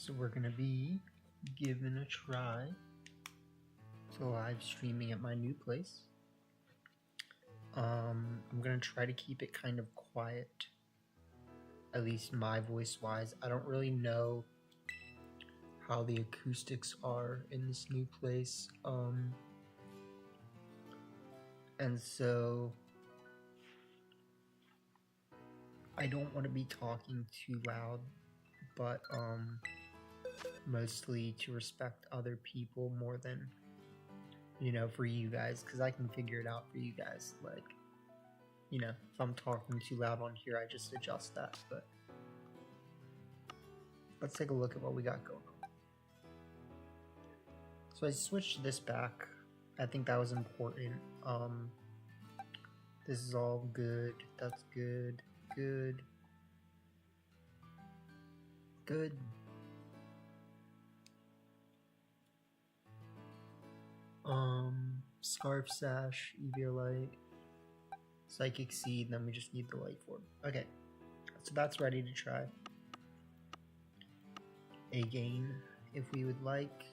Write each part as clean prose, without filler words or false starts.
So we're gonna be giving a try to live streaming at my new place. I'm gonna try to keep it kind of quiet, at least my voice wise. I don't really know how the acoustics are in this new place. And so I don't want to be talking too loud, but mostly to respect other people more than, you know, for you guys, because I can figure it out for you guys. Like, you know, if I'm talking too loud on here, I just adjust that. But let's take a look at what we got going on. So I switched this back. I think that was important. This is all good. That's good. Good. Good. Scarf Sash, Eviolite, Psychic Seed, and then we just need the Light Form. Okay, so that's ready to try. Again, if we would like.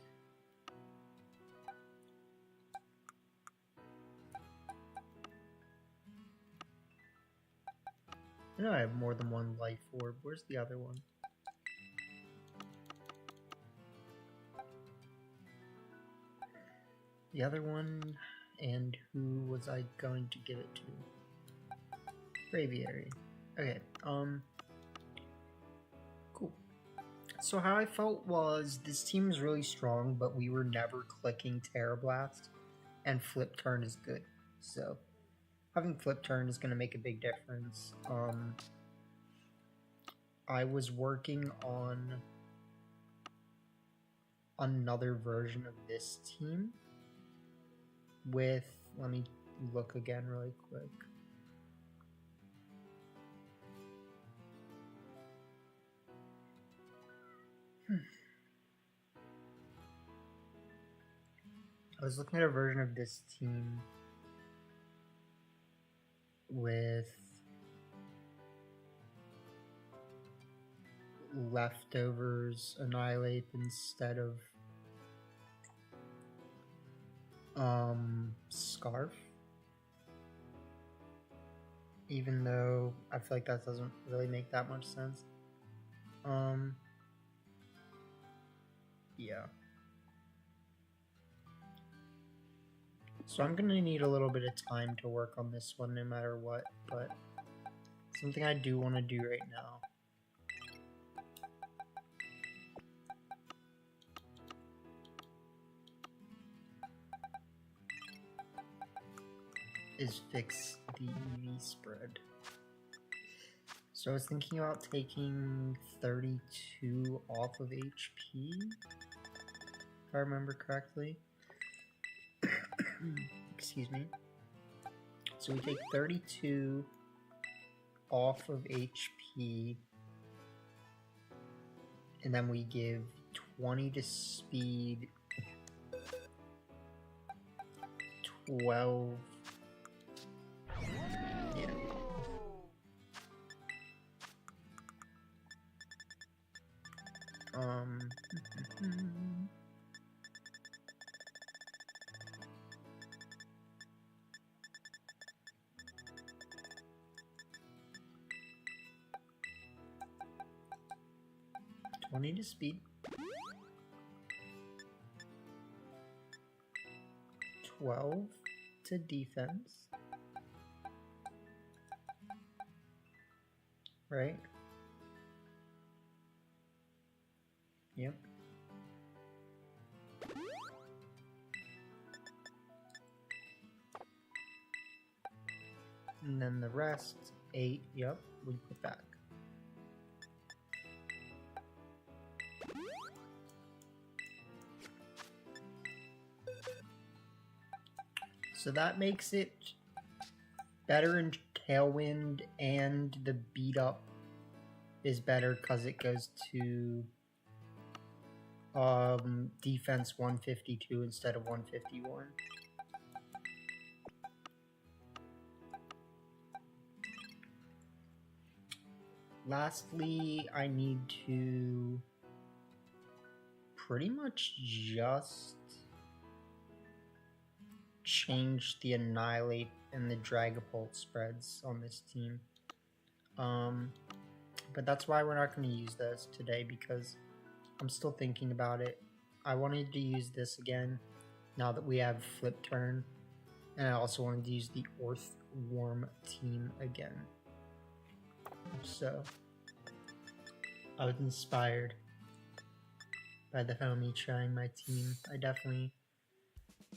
I know I have more than one Life Orb. Where's the other one? The other one, and who was I going to give it to? Braviary. Okay, cool. So how I felt was this team is really strong, but we were never clicking Terra Blast, and Flip Turn is good. So having Flip Turn is going to make a big difference. I was working on another version of this team with, let me look again really quick. I was looking at a version of this team with Leftovers Annihilate instead of Scarf, even though I feel like that doesn't really make that much sense. Yeah. So I'm gonna need a little bit of time to work on this one no matter what, but something I do want to do right now is fix the EV spread. So I was thinking about taking 32 off of HP, if I remember correctly. Excuse me. So we take 32 off of HP, and then we give 20 to speed, 12. Yeah. Twenty to speed, 12 to defense, right? Yep. And then the rest, 8, yep, we put back. So that makes it better in Tailwind, and the beat up is better because it goes to defense 152 instead of 151. Lastly, I need to pretty much just changed the Annihilate and the Dragapult spreads on this team. But that's why we're not going to use this today, because I'm still thinking about it. I wanted to use this again now that we have Flip Turn, and I also wanted to use the Earthworm team again. So I was inspired by the homie trying my team. I definitely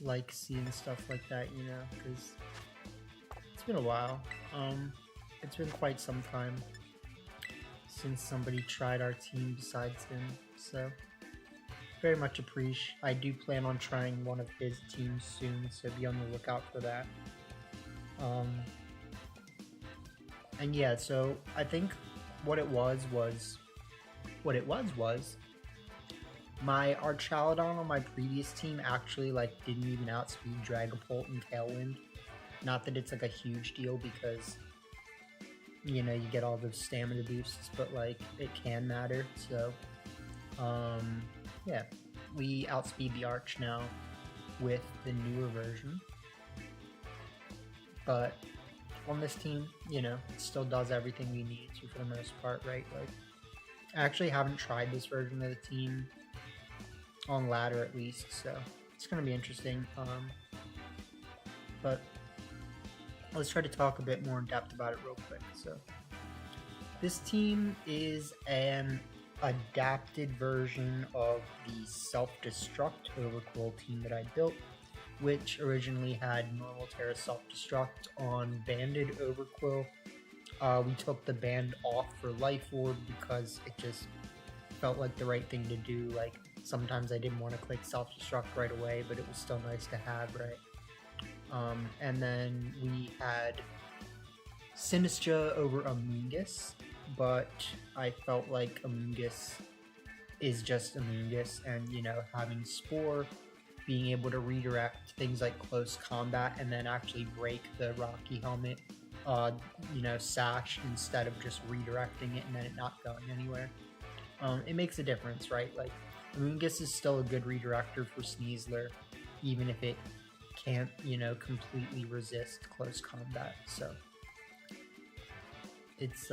like seeing stuff like that, you know, because it's been a while. It's been quite some time since somebody tried our team besides him, so very much appreciate. I do plan on trying one of his teams soon, so be on the lookout for that. And yeah, so I think what it was my Archaludon on my previous team actually like didn't even outspeed Dragapult and Tailwind. Not that it's like a huge deal, because you know, you get all those stamina boosts, but like it can matter. So yeah, we outspeed the Arch now with the newer version, but on this team, you know, it still does everything we need to for the most part, right? Like, I actually haven't tried this version of the team on ladder at least, so it's gonna be interesting. But let's try to talk a bit more in depth about it real quick. So this team is an adapted version of the self-destruct Overquill team that I built, which originally had normal Terra self-destruct on banded Overquill. We took the band off for Life Orb because it just felt like the right thing to do. Like, sometimes I didn't want to click self-destruct right away, but it was still nice to have, right? And then we had Sinistra over Amoonguss, but I felt like Amoonguss is just Amoonguss, and you know, having Spore, being able to redirect things like close combat and then actually break the Rocky Helmet, you know, sash instead of just redirecting it and then it not going anywhere. It makes a difference, right? Like, Amoonguss is still a good redirector for Sneasler, even if it can't, you know, completely resist close combat. So it's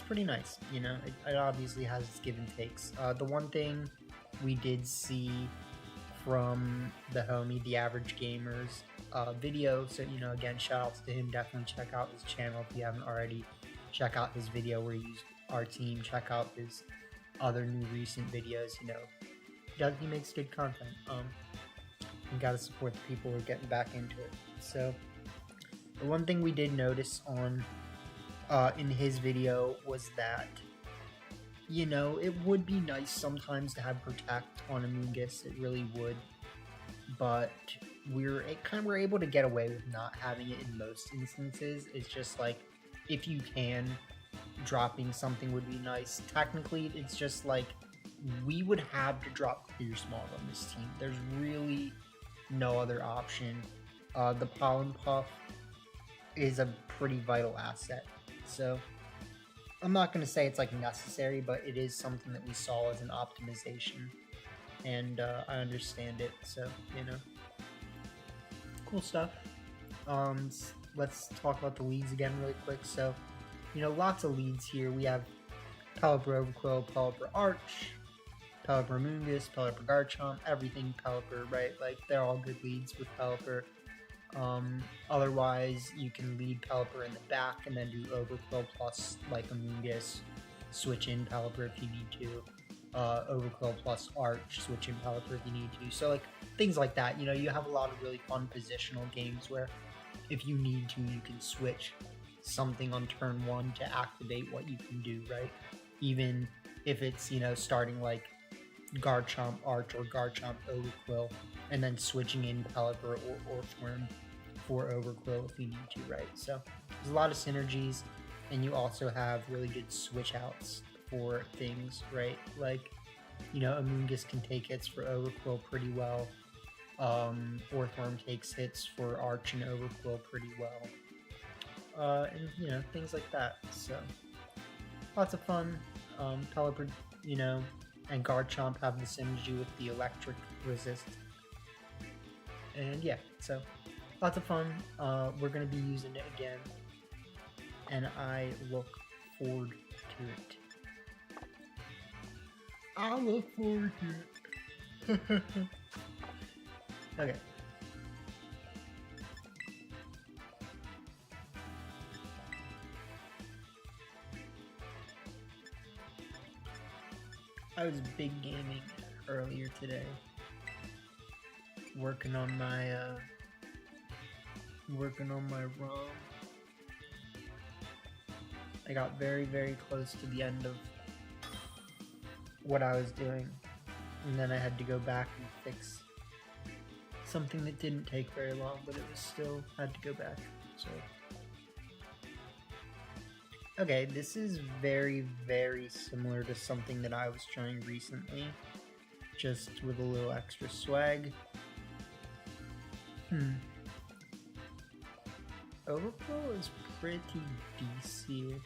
pretty nice, you know. It obviously has its give and takes. The one thing we did see from the homie, the Average Gamers video, so you know, again, shout outs to him. Definitely check out his channel if you haven't already. Check out his video where he used our team. Check out his other new recent videos. You know, he makes good content. You gotta support the people who are getting back into it. So the one thing we did notice on in his video was that, you know, it would be nice sometimes to have Protect on Amoonguss. It really would, but we're able to get away with not having it in most instances. It's just like, if you can, dropping something would be nice. Technically, it's just like, we would have to drop Clear Smog on this team. There's really no other option. The Pollen Puff is a pretty vital asset. So I'm not going to say it's like necessary, but it is something that we saw as an optimization, and I understand it. So, you know, cool stuff. Let's talk about the leads again really quick. So, you know, lots of leads here. We have Pelipper Overquill, Pelipper Arch, Pelipper Amoonguss, Pelipper Garchomp, everything Pelipper, right? Like, they're all good leads with Pelipper. Otherwise, you can lead Pelipper in the back and then do Overquill plus like Amoonguss, switch in Pelipper if you need to. Overquill plus Arch, switch in Pelipper if you need to. So like things like that, you know, you have a lot of really fun positional games where if you need to, you can switch something on turn 1 to activate what you can do, right? Even if it's, you know, starting like Garchomp Arch or Garchomp Overquill, and then switching in Pelipper or Earthworm for Overquill if you need to, right? So there's a lot of synergies, and you also have really good switch outs for things, right? Like, you know, Amoonguss can take hits for Overquill pretty well. Earthworm takes hits for Arch and Overquill pretty well. And, you know, things like that. So lots of fun. Pelipper, you know, and Garchomp have the synergy with the electric resist. And yeah, so lots of fun. We're going to be using it again, and I look forward to it. I look forward to it. Okay. I was big gaming earlier today, working on my ROM. I got very, very close to the end of what I was doing, and then I had to go back and fix something that didn't take very long, but it was still had to go back. So okay, this is very, very similar to something that I was trying recently, just with a little extra swag. Overflow is pretty decent.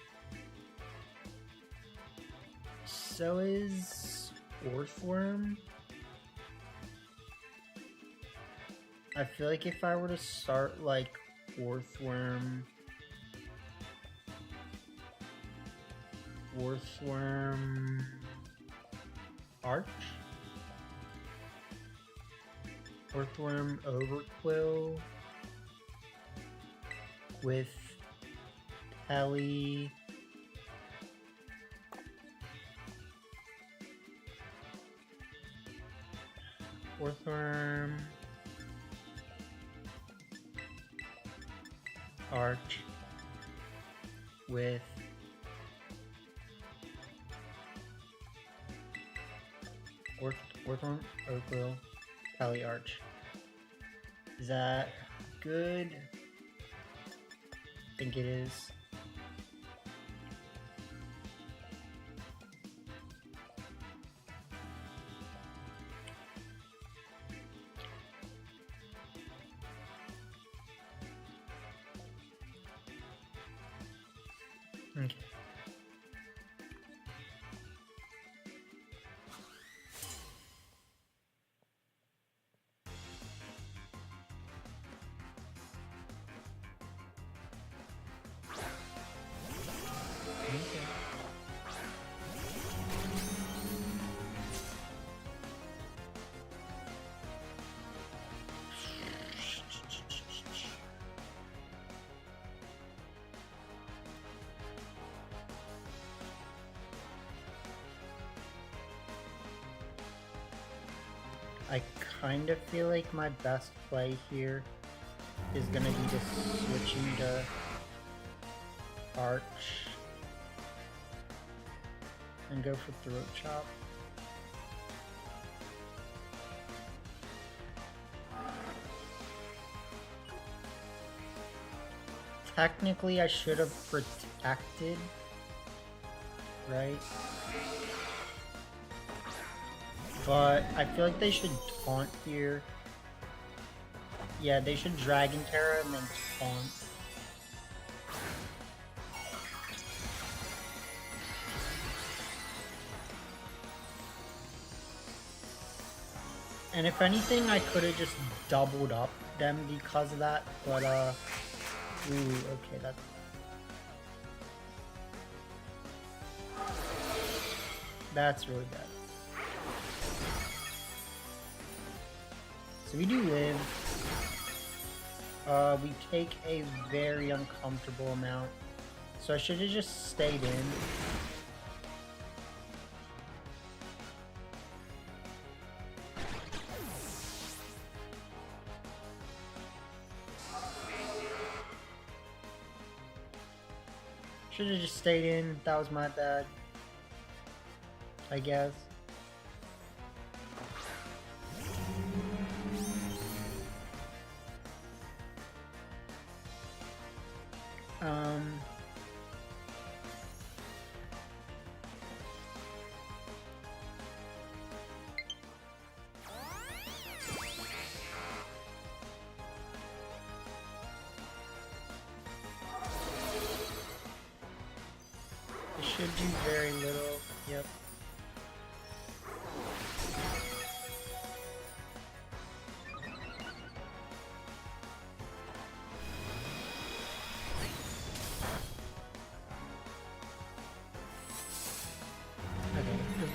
So is Orthworm. I feel like if I were to start like Orthworm, Arch? Orthworm Overquill with Pelly. Orthworm Arch with Orthworm Overquill Pelly Arch. Is that good? I think it is. Okay. I kind of feel like my best play here is gonna be just switching to Arch and go for Throat Chop. Technically, I should have protected, right? But I feel like they should taunt here. Yeah, they should Dragon Terror and then taunt. And if anything, I could have just doubled up them because of that, but ooh, okay, that's really bad. So we do live. We take a very uncomfortable amount. So I should have just stayed in. Should have just stayed in. That was my bad, I guess. Should do very little. Yep.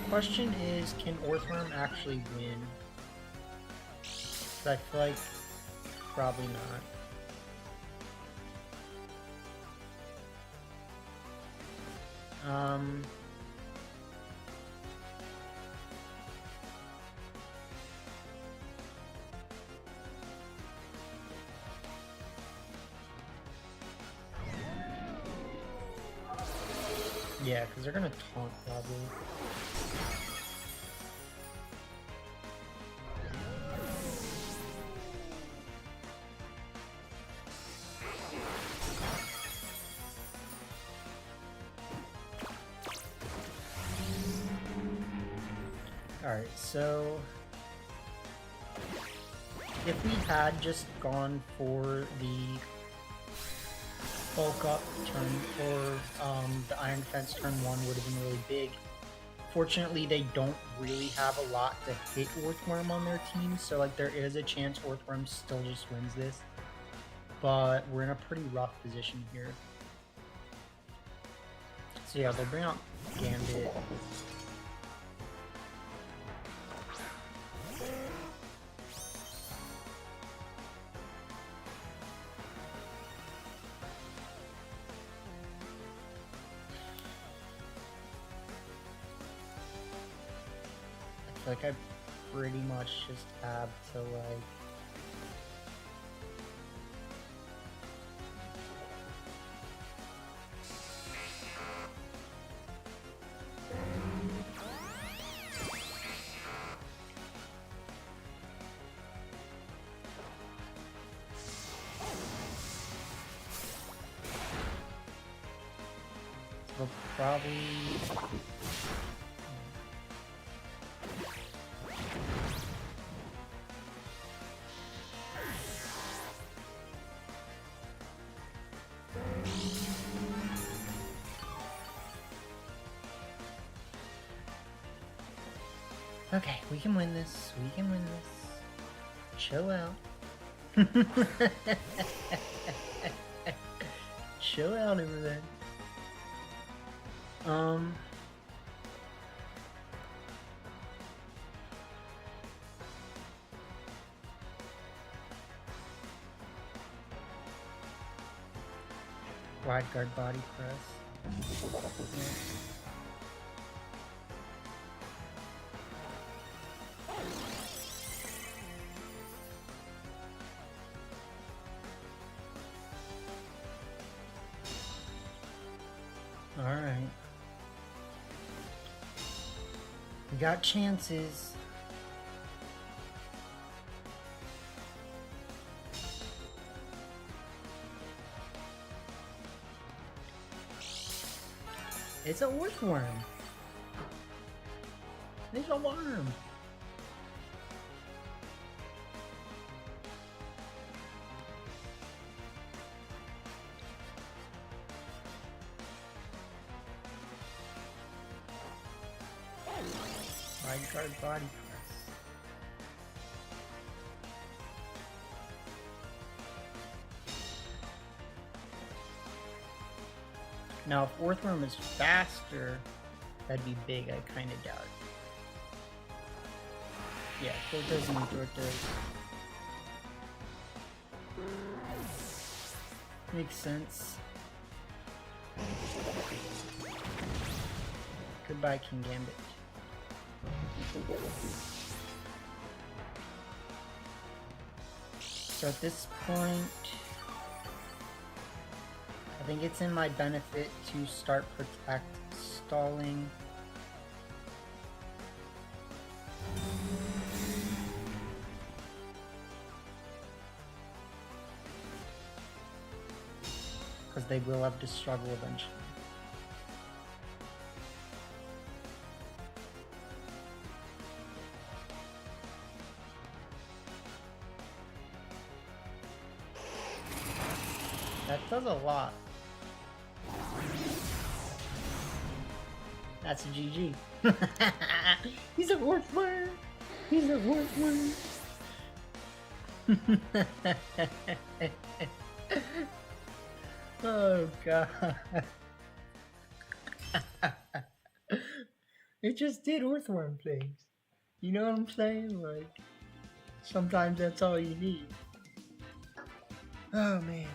Question is, can Orthworm actually win? 'Cause I feel like probably not. Yeah, because they're gonna taunt probably. Alright, so if we had just gone for the bulk up turn, or the Iron Defense turn 1 would have been really big. Fortunately, they don't really have a lot to hit Orthworm on their team, so like there is a chance Orthworm still just wins this. But we're in a pretty rough position here. So yeah, they'll bring out Gambit. Like I pretty much just have to like so probably okay, we can win this. We can win this. Chill out. Chill out over there. Wide guard body press. Alright. We got chances. It's a Orthworm. It's a worm. Wide guard body press. Now, if Orthworm is faster, that'd be big. I kind of doubt it. Yeah, Phil doesn't do it. Makes sense. Goodbye, King Gambit. So at this point, I think it's in my benefit to start protect stalling. Because they will have to struggle eventually. That does a lot. That's a GG. He's a Orthworm! He's a Orthworm! Oh god. It just did earthworm things. You know what I'm saying? Like, sometimes that's all you need. Oh man.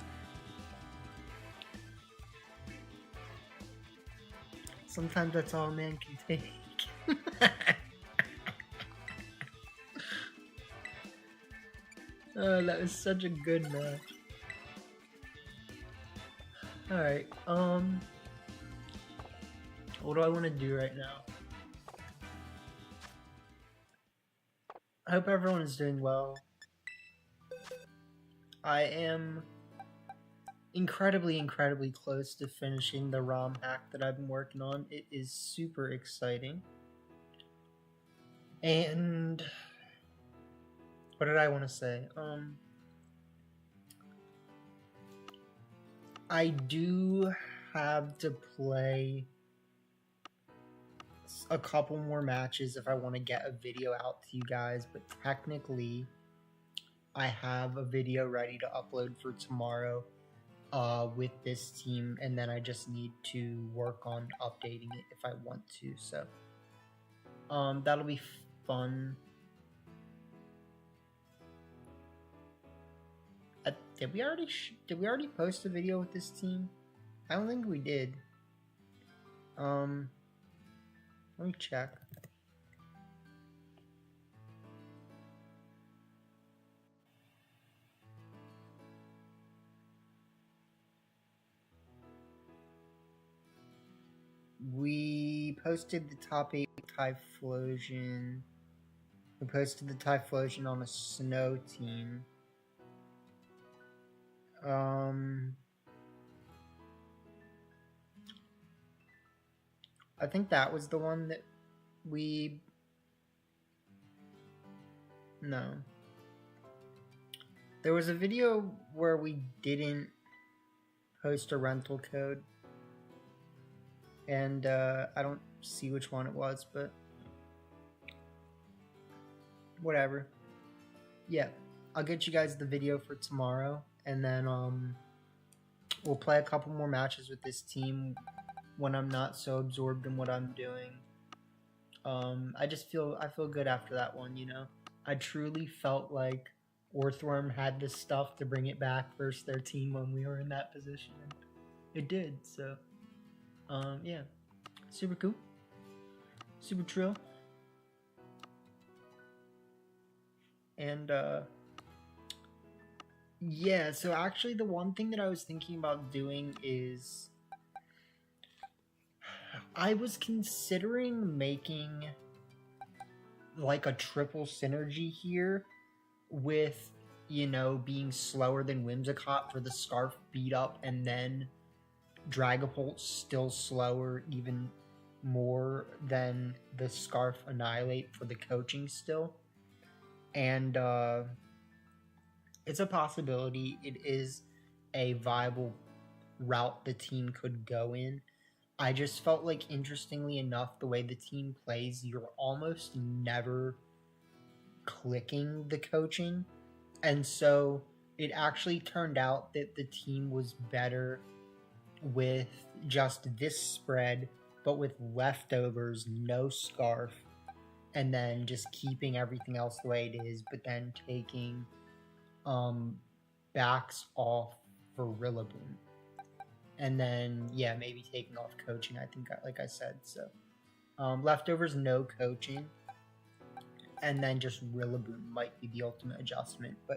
Sometimes that's all a man can take. Oh, that was such a good match. Alright, what do I want to do right now? I hope everyone is doing well. I am incredibly close to finishing the ROM hack that I've been working on. It is super exciting. And what did I want to say? I do have to play a couple more matches if I want to get a video out to you guys, but technically I have a video ready to upload for tomorrow with this team, and then I just need to work on updating it if I want to. So that'll be fun. Did we already post a video with this team? I don't think we did. Let me check. We posted the top 8 Typhlosion. We posted the Typhlosion on a snow team. I think that was the one that we... No. There was a video where we didn't post a rental code. And I don't see which one it was, but whatever. Yeah, I'll get you guys the video for tomorrow, and then we'll play a couple more matches with this team when I'm not so absorbed in what I'm doing. I feel good after that one, you know. I truly felt like Orthworm had the stuff to bring it back versus their team when we were in that position. It did, so yeah, super cool, super trill, and yeah. So actually, the one thing that I was thinking about doing is I was considering making like a triple synergy here with, you know, being slower than Whimsicott for the Scarf beat up, and then Dragapult still slower even more than the Scarf Annihilate for the coaching still. And it's a possibility. It is a viable route the team could go in. I just felt like, interestingly enough, the way the team plays, you're almost never clicking the coaching. And so it actually turned out that the team was better with just this spread, but with leftovers, no Scarf, and then just keeping everything else the way it is, but then taking backs off for Rillaboom. And then, yeah, maybe taking off coaching, I think, like I said. So leftovers, no coaching, and then just Rillaboom might be the ultimate adjustment. But